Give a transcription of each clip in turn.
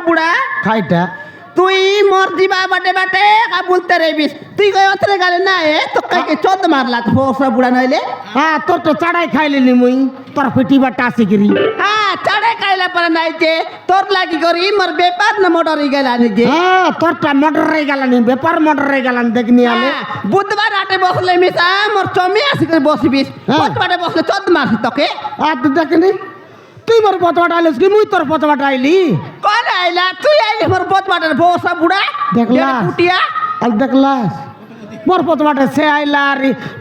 বুড়া খাইটা তুই মর দিবা বাটে বাটে বলতে রেবিস তুই কই অতরে গেলে না এ তো কাকে চোদ মারলা ফোসা বুড়া নইলে হ্যাঁ তোর তো চাড়াই খাইলিনি মুই তোর পেটি বাটা আছে গিরি হ্যাঁ চাড়ে খাইলা পরে নাই যে তোর লাগি করি মোর ব্যাপার না মোটর গেল আনি যে হ্যাঁ তোরটা মোটর হয়ে গেলানি ব্যাপার মোটর হয়ে গেলান দেখনি আলে বুধবার আটে বসলে মিশা মোর চমি আসি করে বসবিস বুধবারে বসলে চোদ মারছি তোকে আর তুই দেখনি তুই মোর পথবাটা আইলিস কি মুই তোর পথবাটা আইলি কোন আইলা তুই আইলি মোর বুধবারের ফোসা বুড়া দেখলা কুটিয়া আর দেখলাস মোর পথবাটা সে আইলা আর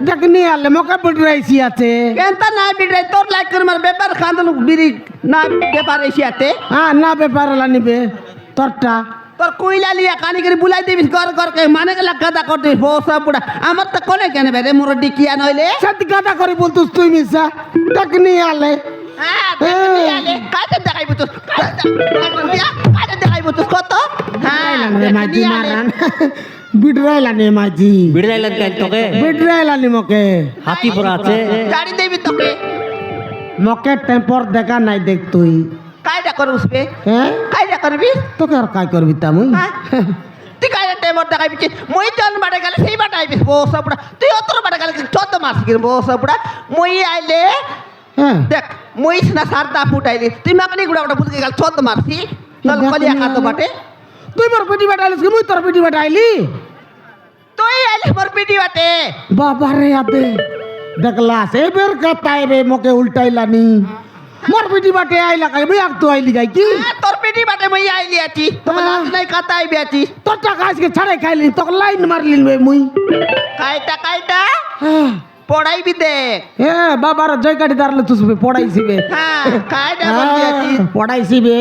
দেখনি আলে মকা বিড়রাইছি আছে কেনতা না বিড়াই তোর লাগ করে মোর ব্যাপার খান্দল বিড়ি না ব্যাপার এসিয়াতে হ্যাঁ না ব্যাপার নিবে তোরটা তোর কইলা লিয়া কানি করে বুলাই দিবিস ঘর ঘর কে মানে গেলা গাদা করতে ফোসা বুড়া আমার তো কোনে কেন বেরে মোর ডিকিয়া নইলে সাথে গাদা করে বলতুস তুই মিসা দেখনি আলে হ্যাঁ দেখনি আলে কাজে দেখাইব তো কাজে দেখাইব তো কত হ্যাঁ রে মাঝি মারান বিড়রাইলানি মাঝি বিড়াইলেন কেন তোকে বিড়রাইলানি মকে হাতি পরা আছে গাড়ি দেবি তোকে মকে টেম্পর দেখা নাই দেখ তুই কায়দা করে উঠবে হ্যাঁ কায়দা করবি তোকে আর কাই করবি তা মুই হ্যাঁ তুই কায়দা টেমর দেখাইবি মই জন বাড়ে গেলে সেই বাটা আইবি বসা বুড়া তুই অতর বাড়ে গেলে চোদ্দ মাস কি বসা বুড়া মই আইলে হ্যাঁ দেখ মই না সারদা ফুটাইলি তুই মাকনি গুড়া ওটা বুঝকে গেল চোদ্দ মারছি নল কলিয়া খাতো বাটে তুই মোর পেটি বাটা আইলিস কি মুই তোর পেটি বাটা আইলি তুই আইলি মোর পিটি বাটে বাবা রে আদে দেখলাস এবার কাতাই রে মকে উল্টাইলানি মোর পেটি বাটে আইলা কাই মুই আগ তো আইলি গাই কি তোর পিটি বাটে মই আইলি আছি তোমার লাজ নাই কাতা আইবি আছি তোর টাকা আজকে ছাড়াই খাইলি তোকে লাইন মারলিন বে মুই কাইটা হ্যাঁ পড়াইবি দেখ হ্যাঁ বাবার জয় কাটি দাঁড়ালে তুসবে পড়াইছি বে হ্যাঁ কাইটা বলবি আছি পড়াইছি বে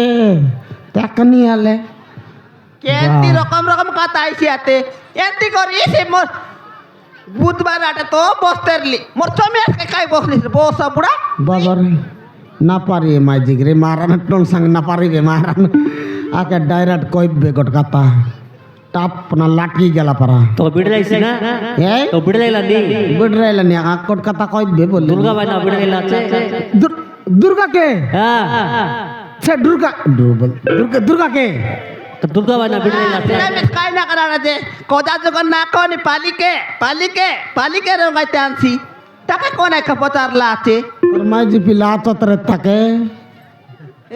দেখনি আলে কেন্তি রকম রকম কথা আইসি আতে এন্তি করি সে মোর বুধবার আটে তো বসতেরলি মোর চমি আজকে কাই বসলিস বসা বুড়া বাবার না পারি মাইজিক রে মারান টোন সঙ্গ না পারি রে মারান আকে ডাইরেক্ট কইবে গট কথা টাপ না লাঠি গেলা পারা তো বিড়াইছি না এই তো বিড়াইলানি বিড়রাইলা নি আকট কথা কইবে বল দুর্গা ভাই না বিড়াইলা আছে দুর্গা কে হ্যাঁ সে দুর্গা দুর্গা কে তো দুর্গা ভাই না বিড়াইলা আছে মিস কাই না করা দে কোদা যখন না কোনি পালিকে রঙাইতে আনছি তাকে কোন এক পচারলা আছে আর মাইজি পিলা ততরে থাকে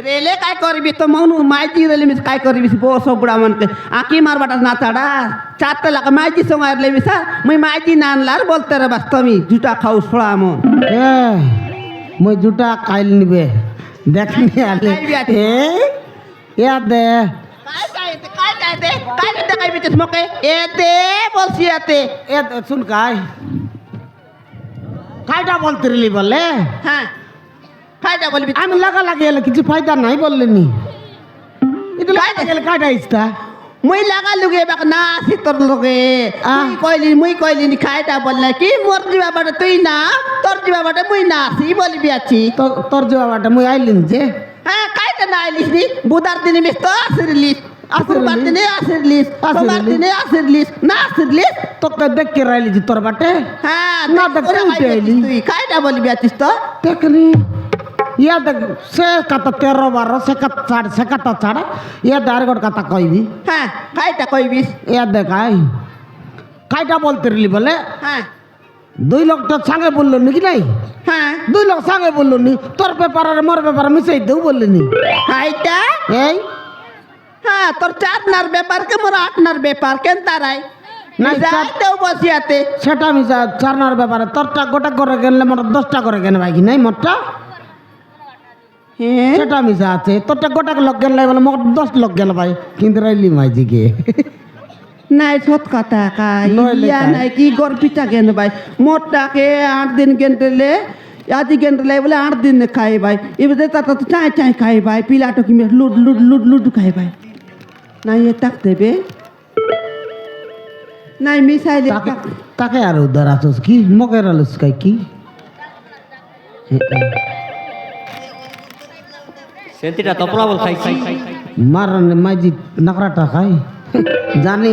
রেলে কাই করবি তো মনু মাইজি রেলে মিস কাই করবি বসো বুড়া মনকে আকি মারবাটা না ছাড়া চারটে লাগা মাইজি সঙ্গে আর লেবি স্যার মুই মাইজি না আনলার বলতে রে বাস্তমি জুটা খাও ছোড়া মন এ মই জুটা কাইল নিবে দেখনি আলে এ ইয়া দে কাই দেখাইবি মোকে এতে বলছি এতে এ শুন কাইটা বলতে রিলি বলে হ্যাঁ কাইটা বলবি আমি লাগা লাগে এলে কিছু ফায়দা নাই বললেনি এটা লাগা গেলে কাইটা ইস্তা মুই লাগা লুগে বাক না আসি তোর লগে মুই কইলি নি খাইটা বললে কি মোর দিবা বাটে তুই না তোর দিবা বাটে মুই না আসি বলবি আছি তোর জবাবটা মুই আইলিন যে হ্যাঁ কাইটা না আইলিস নি বুধার দিনে মিস তো আসিরলিস শুক্রবার দিনে আসিরলিস সোমবার দিনে আসিরলিস না আসিরলিস তোকে দেখকে রাইলি যে তোর বাটে হ্যাঁ না দেখতে উঠে আইলি তুই কাইটা বলবি আছিস তো দেখনি ইয়া দেখ সে কথা 13-12 সে কথা সে কথা ছাড়া ইয়া ডাইরেক্ট কথা কইবি হ্যাঁ কাইটা কইবিস ইয়া দেখাই কাইটা বলতে রিলি বলে হ্যাঁ 2 লোকটা সঙ্গে বললো নাকি নাই হ্যাঁ 2 লোক সঙ্গে বললো নি তোর ব্যাপার আর মোর ব্যাপার মিশাই দেও বললি নি কাইটা এই হ্যাঁ তোর 4 নার ব্যাপার কে মোর 8 নার ব্যাপার কেন তারাই নাই, যাইতেও বসিয়াতে সেটা মিশা 4 নার ব্যাপারে তোরটা গোটা করে গেলে মোর 10টা করে গেলে ভাই কি নাই মোরটা হ্যাঁ সেটা মিশা আছে তোরটা গোটা লোক গেলে বলে মোর 10 লোক গেল ভাই কিন্তু রাইলি মাইজি কে নাই সত কথা কাই নইলে ইয়া কাই? নাই কি গর্পিতা কেন ভাই মোটটাকে 8 দিন গেন্টলে আদি গেন্টলে বলে 8 দিন খাই ভাই এবারে তাতা তো চাই চাই খাই ভাই পিলাটো কি লুড লুড লুড লুড খাই ভাই নাই এ তাক দেবে নাই মিসাইলে তাকে তাকে আর উদ্ধার আছোস কি মকের আলুস কাই কি সেন্তিটা তপলা বল খাইছি মারন মাইজি নাকরাটা খাই জানি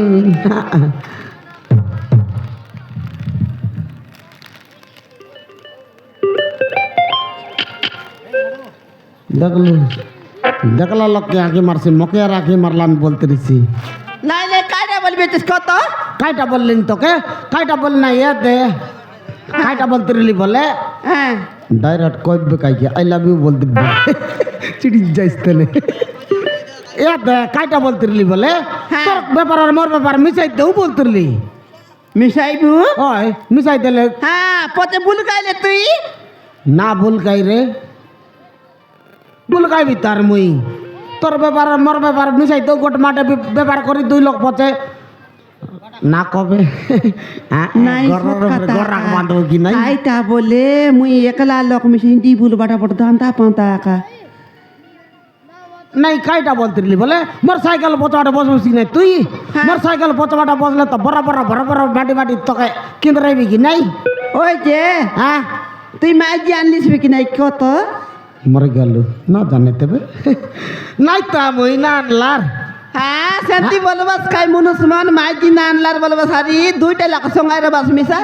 দেখলু দেখলা লোককে আঁকি মারছি মকে আর আঁকি মারলাম বলতে দিছি নাইলে কাইটা বলবি তুই কত কাইটা বললেন তোকে কাইটা বল না দে কাইটা বলতে রইলি বলে হ্যাঁ ডাইরেক্ট কইবে কাইকে আই লাভ ইউ বলতে চিড়ি যাইস তেলে দে কাইটা বলতে রইলি বলে তোর ব্যাপার আর মোর ব্যাপার মিশাই দেও বলতে রইলি মিশাইবু ওই মিশাই দিলে হ্যাঁ পথে ভুল গাইলে তুই না ভুল গাই রে ভুল গাইবি তার মুই তোর ব্যাপার আর মোর ব্যাপার মিশাই দেও গোট মাঠে ব্যাপার করি 2 লোক পথে না কবে নাই গরাক বাঁধব কি নাই কাইটা বলে মুই একলা লোক মিশে হিন্দি ভুল বাটা পড় দান্তা পান্তা কা নাই কাইটা বলতে রইলি বলে মোর সাইকেল পচাটা বসবি নাই তুই মোর সাইকেল পচাটা বসলে তো বরাবর বরাবর বাটি বাটি তোকে কিনতে রাইবি কি নাই ওই যে হ্যাঁ তুই মাইজি আনলিস কি নাই কত মরে গেল না জানে তবে নাই তা মই না আনলার হ্যাঁ শান্তি বলবাস কাই মনুষ্মান মাইজি না আনলার বলবাস আরি 2টা লাখ সঙ্গাই রে বাস মিশা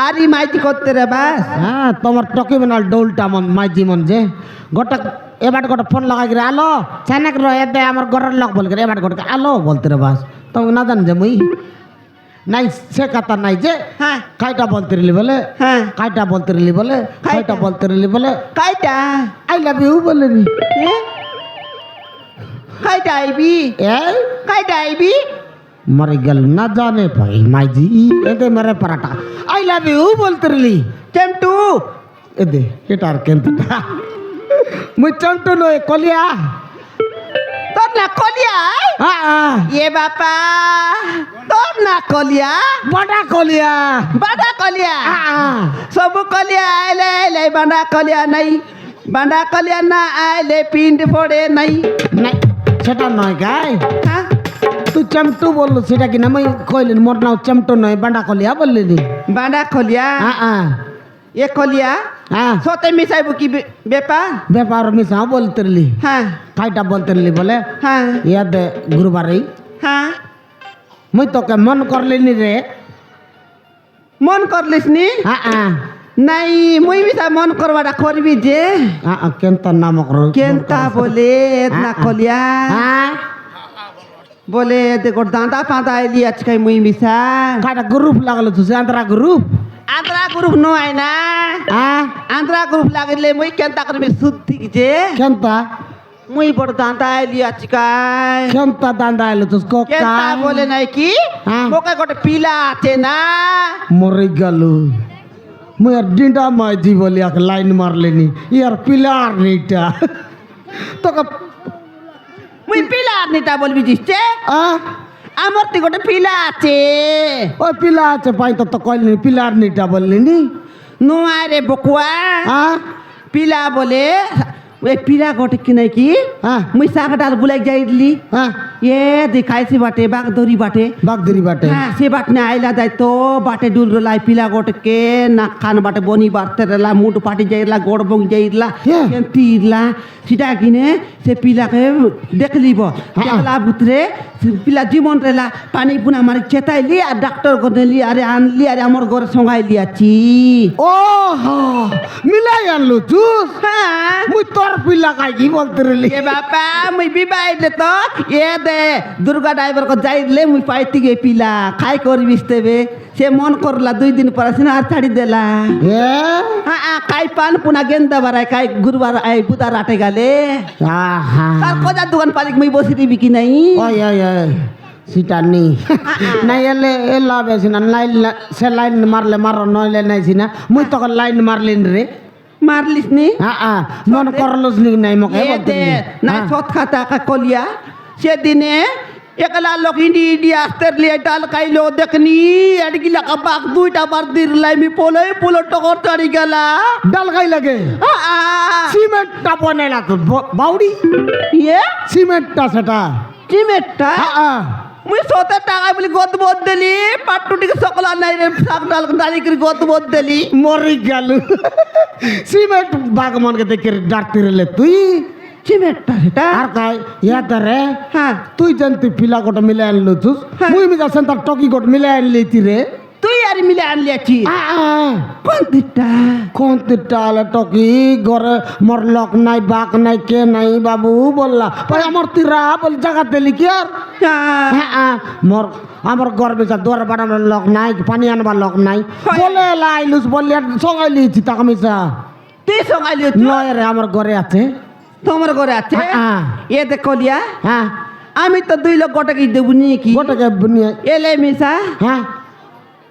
আরি মাইজি করতে রে বাস হ্যাঁ তোমার টকি বানাল ডোলটা মন মাইজি মন যে গোটা এবার গোটা ফোন লাগাই রে আলো চানাক রয়ে দে আমার ঘরের লোক বল করে এবার গোটা আলো বলতে রে বাস তুমি না জান যে মুই নাই সে কথা নাই যে হ্যাঁ কাইটা বলতে রইলি বলে হ্যাঁ কাইটা বলতে রইলি বলে কাইটা বলতে রইলি বলে কাইটা আই লাভ ইউ বলে নি কাইটা আইবি এই কাইটা আইবি मर गल ना जाने भाई माई जी ए दे मेरे पराठा आई लव यू बोलते रही चंटू ए दे केटार केंता मुझ चंटू नो कोलिया তোর না কলিয়া हां এ বাপা তোর না কলিয়া बड़ा कोलिया বাঁধা কলিয়া हां সবু কলিয়া আইলে আইলে বাঁধা কলিয়া নাই বাঁধা কলিয়া না আইলে পিন্ড পড়ে নাই नहीं সেটা নয় গাই হ্যাঁ তুই চমটু বললো সেটা কি না মই কইলেন মোর নাও চমটু নয় বান্ডা কলিয়া বললি নি বাঁধা কলিয়া हां এ কলিয়া हां সতে মিশাইব কি ব্যাপার व्यापार में सा बोलते रही হ্যাঁ काइटा बोलते रही बोले হ্যাঁ याद गुरुवार হ্যাঁ मुई तो के मन कर लेनी रे মন করলিস নি हां নাই মুই মিশা মন করবাটা করবি যে কেনতা নাম করো কেনতা বলে না কলিয়া হ্যাঁ বলে দেখো দাঁতা পাতা আইলি আজকে মুই মিশা কাটা গ্রুপ লাগালো তুই Andhra group Andhra group no আই না হ্যাঁ আন্ধ্রা গ্রুপ লাগলে মুই কেনতা করবি শুদ্ধি যে কেনতা মুই বড় দাঁতা আইলি আজকে কেনতা দান্দা এলো তুই কেনতা বলে নাই কি হ্যাঁ। মোকে গোটে পিলা আছে না মরে গেল মুই আর ডিন্ডা মাইজি বলি এক লাইন মারলেনি ইয়ার পিলার নেইটা তোকে মুই পিলা নিতা বলবি জিসছে আমার তো গোটে পিলা আছে ওই পিলা আছে পাই তো কইলি পিলার নেইটা বললিনি নো আয় রে বকুয়া হ্যাঁ পিলা বলে ওই পিলা গোটে কি নাই কি হ্যাঁ মুই সাগটাল বুলাই যাইলি হ্যাঁ এ দেখাইছি বাটে বাগদরি বাটে বাগদরি বাটে হ্যাঁ সে বাট না আইলা যাই তো বাটে ডুল লাই পিলা গোটকে না খান বাটে বনি বাড়তে রেলা মুড পাটি যাইলা গোড় বং যাইলা হ্যাঁ। তিরলা সেটা কিনে সে পিলাকে দেখলিব দেখলা ভিতরে পিলা জীবন রেলা পানি পুনা মারি চেতাইলি আর ডাক্তার গনেলি আরে আনলি আরে আমার ঘরে সঙ্গাইলি আছি ও মিলাই আনলো জুস হ্যাঁ মুই তোর পিলা কাই কি বলতে রইলি এ বাপা মুই বিবাহিত তো এ দে দুর্গা ড্রাইভার কো যাইলে মুই পাইতি গে পিলা খাই করবিস তেবে সে মন করলা 2 দিন পর আসিনা আর ছাড়ি দেলা এ হ্যাঁ কাই পান পুনা গেন্দা বারাই কাই গুরুবার আই বুদার আটে গেলে আহা তার কোজা দোকান পালিক মুই বসি দিবি কি নাই ওই ওই ওই সেটা নেই নাই এলে এ লাভ আছে না লাইন সে লাইন মারলে মারো নইলে নাইছি না মুই তখন লাইন মারলেন রে মারলিস নি হ্যাঁ মন করলস নি নাই মকে এ বলতে দে না সৎ খাতা কা কলিয়া সেদিনে একলা লোক ইন্ডি ইন্ডি আস্তের লিয়ে ডাল খাইলো দেখনি এডগিলা কা বাক 2টা বার দিরলাই মি পোলে পোলো টকর চড়ি গেলা ডাল খাই লাগে সিমেন্টটা বনেলা তো বাউডি ইয়ে সিমেন্টটা সেটা চিমেটটা হ্যাঁ মুই সতে টাকা বলি গত বদ দিলি পাট্টুটিকে সকলা নাই রে শাক ডাল ডালি করে গত বদ দিলি মরি গেল সিমেন্ট বাগমনকে দেখে ডাকতে রেলে তুই চিমেটটা সেটা আর কাই ইয়াতে রে হ্যাঁ তুই জানতি পিলা গোটা মিলে আনলো তুই হ্যাঁ। মুই মি যাচ্ছেন তার টকি গোট মিলে আনলি রে তুই আর মিলে আনলি আছি কোন দিকটা কোন তিরটালে টকি ঘরে মোর লোক নাই বাক নাই কে নাই বাবু বললা পরে আমার তিরা বল জায়গা দিলি কি আর মোর আমার ঘর বেচা দুয়ার বাড়ানোর লোক নাই পানি আনবার লোক নাই হয়। বলে লাইলুস বললি আর সঙ্গাইলিছি টাকা মিশা তুই সঙ্গাইলি নয় রে আমার ঘরে আছে তোমার ঘরে আছে হ্যাঁ। এ দেখলিয়া হ্ঁ আমি তো 2 লক্ষ টাকা দেবো নিয়ে কি গোটাকে বুনিয়ে এলে মিসা হ্যাঁ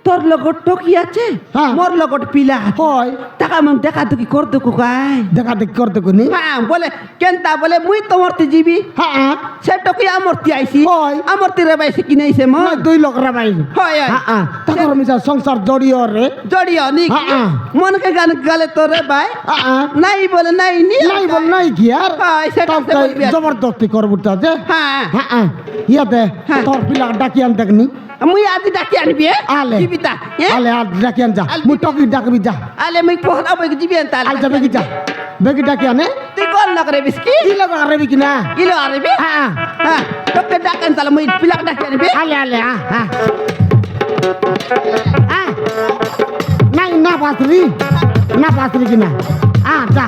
তোর লগত টকি আছে হ্যাঁ। মোর লগত পিলা হয় টাকা মন দেখা দেখি করতে কুকাই দেখা দেখি করতে কোনি হ্যাঁ বলে কেনতা বলে মুই তোমারতে যাবি হ্যাঁ সে টকি আমরতি আইছি হয়। আমরতি রে বাইছে কিনাইছে মো 2 লোক রে ভাই হয় হয় হ্যাঁ তারপর মিশা সংসার জড়িয়ে রে জড়িও নি হ্যাঁ। মনকে গান গালে তোরে ভাই হ্যাঁ নাই বলে নাই নি নাই বল নাই কি আর হয়, সেটা তব সে বলবি আর। জবরদস্তি করবো তাতে হ্যাঁ হ্যাঁ ইয়াতে হ্যাঁ। তোর পিলা ডাকি আন দেখনি মুই আদি ডাকি আনবি আলে জীবিতা আলে আর ডাকি আন যা আলে মুই টকি ডাকবি যা আলে মুই পহনা বই জিবি আনতা আল যা বেগি যা বেগি ডাকি আনে তুই কল না করে বিস্কি কি লগা আরবি কিনা ইলো আরবি হ্যাঁ হ্যাঁ তোকে ডাকেন তাহলে মুই পিলাক ডাকি আনবি আলে আলে হ্যাঁ নাই না পাত্রি কিনা যা